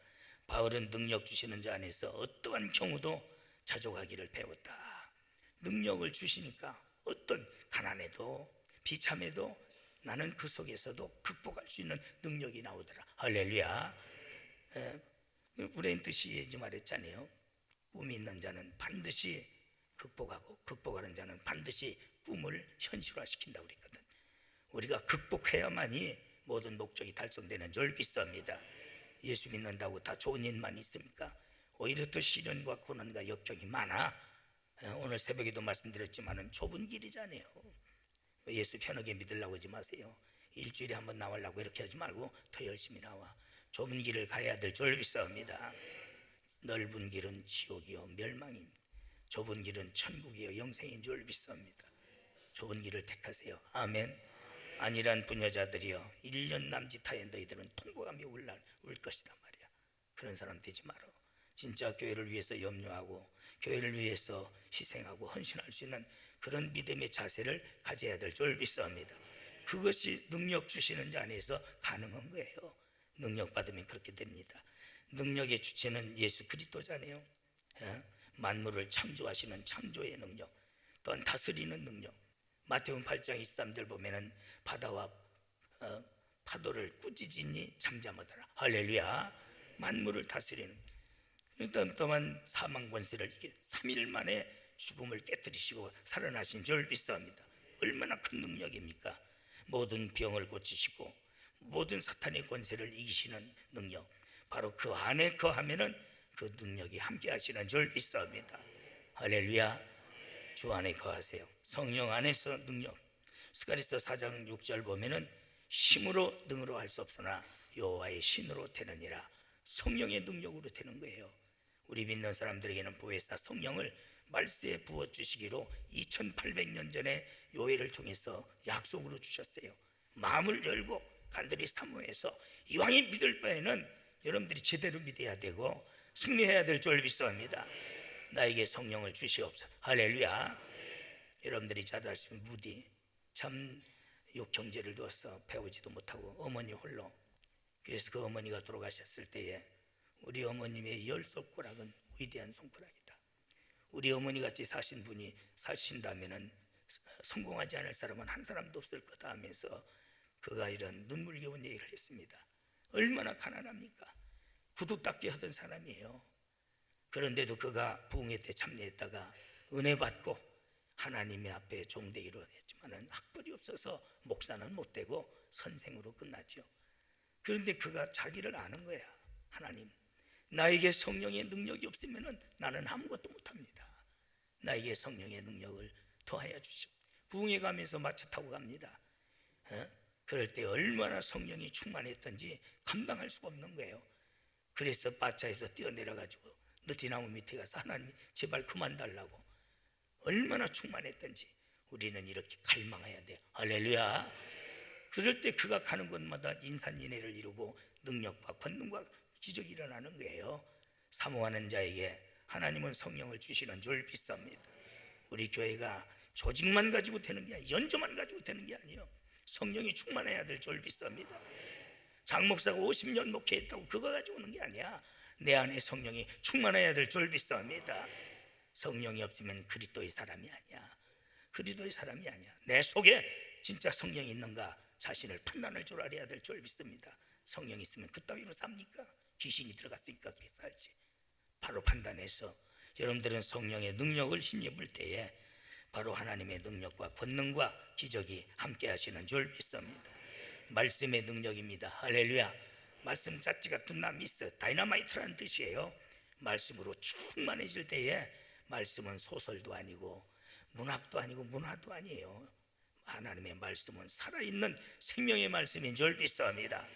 바울은 능력 주시는 자 안에서 어떠한 경우도 자족하기를 배웠다. 능력을 주시니까 어떤 가난에도 비참에도 나는 그 속에서도 극복할 수 있는 능력이 나오더라. 할렐루야. 브레인트 시에지 말했잖아요. 꿈이 있는 자는 반드시 극복하고 극복하는 자는 반드시 꿈을 현실화시킨다고 그랬거든. 우리가 극복해야만이 모든 목적이 달성되는 줄 믿습니다. 예수 믿는다고 다 좋은 일만 있습니까? 오히려 더 시련과 고난과 역경이 많아. 오늘 새벽에도 말씀드렸지만 좁은 길이잖아요. 예수 편하게 믿으려고 하지 마세요. 일주일에 한번 나오려고 이렇게 하지 말고 더 열심히 나와. 좁은 길을 가야 될 줄 믿습니다. 넓은 길은 지옥이요 멸망입니다. 좁은 길은 천국이요 영생인 줄 믿습니다. 좁은 길을 택하세요. 아멘. 아니란 부녀자들이여 1년 남짓하에 너희들은 통곡하며 울 것이다 말이야. 그런 사람 되지 마라. 진짜 교회를 위해서 염려하고 교회를 위해서 희생하고 헌신할 수 있는 그런 믿음의 자세를 가져야 될 줄 믿습니다. 그것이 능력 주시는 자 안에서 가능한 거예요. 능력 받으면 그렇게 됩니다. 능력의 주체는 예수 그리스도잖아요. 만물을 창조하시는 창조의 능력, 또한 다스리는 능력. 마태복음 8장 23절 보면은 바다와 파도를 꾸짖으니 잠잠하더라. 할렐루야. 만물을 다스리는. 또한 사망 권세를 이겨 3일 만에 죽음을 깨뜨리시고 살아나신 줄 믿습니다. 얼마나 큰 능력입니까? 모든 병을 고치시고 모든 사탄의 권세를 이기시는 능력, 바로 그 안에 거하면은 그 능력이 함께 하시는 줄 믿습니다. 할렐루야. 주 안에 거하세요. 성령 안에서 능력. 스가랴서 4장 6절 보면은 힘으로 능으로 할 수 없으나 여호와의 신으로 되느니라. 성령의 능력으로 되는 거예요. 우리 믿는 사람들에게는 보혜사 성령을 말씀에 부어주시기로 2800년 전에 요엘을 통해서 약속으로 주셨어요. 마음을 열고 간절히 사모해서 이왕에 믿을 바에는 여러분들이 제대로 믿어야 되고 승리해야 될 줄 믿습니다. 나에게 성령을 주시옵소서. 할렐루야. 여러분들이 잘 아시면 무디 참 육형제를 두어서 배우지도 못하고 어머니 홀로. 그래서 그 어머니가 돌아가셨을 때에 우리 어머님의 10손가락은 위대한 손가락이다. 우리 어머니같이 사신 분이 사신다면 성공하지 않을 사람은 한 사람도 없을 거다 하면서 그가 이런 눈물겨운 얘기를 했습니다. 얼마나 가난합니까? 구두 닦기 하던 사람이에요. 그런데도 그가 부흥회 때 참여했다가 은혜 받고 하나님의 앞에 종되기로 했지만 학벌이 없어서 목사는 못 되고 선생으로 끝나죠. 그런데 그가 자기를 아는 거야. 하나님, 나에게 성령의 능력이 없으면 나는 아무것도 못합니다. 나에게 성령의 능력을 더하여 주시오. 부흥회 가면서 마차 타고 갑니다. 그럴 때 얼마나 성령이 충만했던지 감당할 수가 없는 거예요. 그래서 마차에서 뛰어내려가지고 느티나무 밑에 가서 하나님 제발 그만 달라고. 얼마나 충만했던지 우리는 이렇게 갈망해야 돼. 할렐루야. 그럴 때 그가 가는 곳마다 인산인해를 이루고 능력과 권능과 기적이 일어나는 거예요. 사모하는 자에게 하나님은 성령을 주시는 줄 믿습니다. 우리 교회가 조직만 가지고 되는 게 아니에요. 연조만 가지고 되는 게 아니에요. 성령이 충만해야 될 줄 믿습니다. 장 목사가 50년 목회했다고 그거 가지고 오는 게 아니야. 내 안에 성령이 충만해야 될 줄 믿습니다. 성령이 없으면 그리스도의 사람이 아니야. 그리스도의 사람이 아니야. 내 속에 진짜 성령이 있는가 자신을 판단할 줄 알아야 될 줄 믿습니다. 성령이 있으면 그따위로 삽니까? 귀신이 들어갔으니까 그렇게 살지. 바로 판단해서 여러분들은 성령의 능력을 힘입을 때에 바로 하나님의 능력과 권능과 기적이 함께 하시는 줄 믿습니다. 말씀의 능력입니다. 할렐루야. 말씀 자체가 두나미스, 다이너마이트라는 뜻이에요. 말씀으로 충만해질 때에 말씀은 소설도 아니고 문학도 아니고 문화도 아니에요. 하나님의 말씀은 살아있는 생명의 말씀인 줄 믿습니다.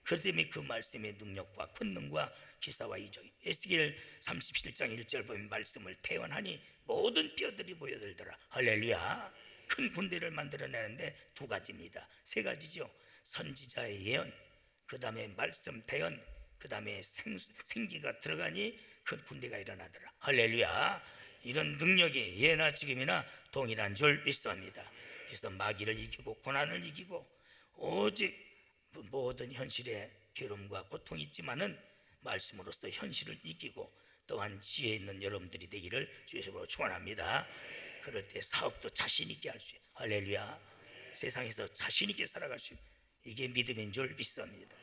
그 때문에 그 말씀의 능력과 권능과 기사와 이적이 에스겔 37장 1절 보면 말씀을 태원하니 모든 뼈들이 모여들더라. 할렐루야. 큰 군대를 만들어내는데 두 가지입니다. 세 가지죠. 선지자의 예언, 그 다음에 말씀 대언, 그 다음에 생기가 들어가니 그 군대가 일어나더라. 할렐루야. 이런 능력이 예나 지금이나 동일한 줄 믿습니다. 그래서 마귀를 이기고 고난을 이기고 오직 모든 현실에 괴로움과 고통이 있지만은 말씀으로서 현실을 이기고 또한 지혜 있는 여러분들이 되기를 주의 이름으로 축원합니다. 그럴 때 사업도 자신 있게 할 수 있어요. 할렐루야. 세상에서 자신 있게 살아갈 수 있는 이게 믿음인 줄 믿습니다.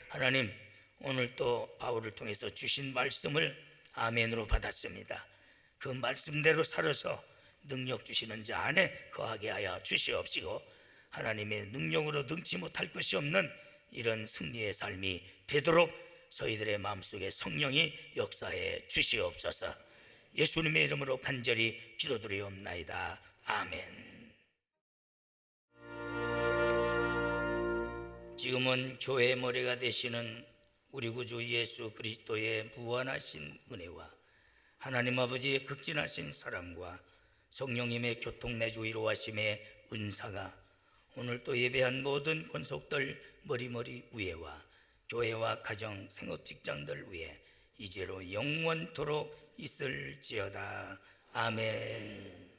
하나님, 오늘 또 바울을 통해서 주신 말씀을 아멘으로 받았습니다. 그 말씀대로 살아서 능력 주시는 자 안에 거하게 하여 주시옵시고, 하나님의 능력으로 능치 못할 것이 없는 이런 승리의 삶이 되도록 저희들의 마음속에 성령이 역사해 주시옵소서. 예수님의 이름으로 간절히 기도드리옵나이다. 아멘. 지금은 교회의 머리가 되시는 우리 구주 예수 그리스도의 무한하신 은혜와 하나님 아버지의 극진하신 사랑과 성령님의 교통내주 이루하심의 은사가 오늘 또 예배한 모든 권속들 머리머리 위에와 교회와 가정, 생업, 직장들 위에 이제로 영원토록 있을지어다. 아멘.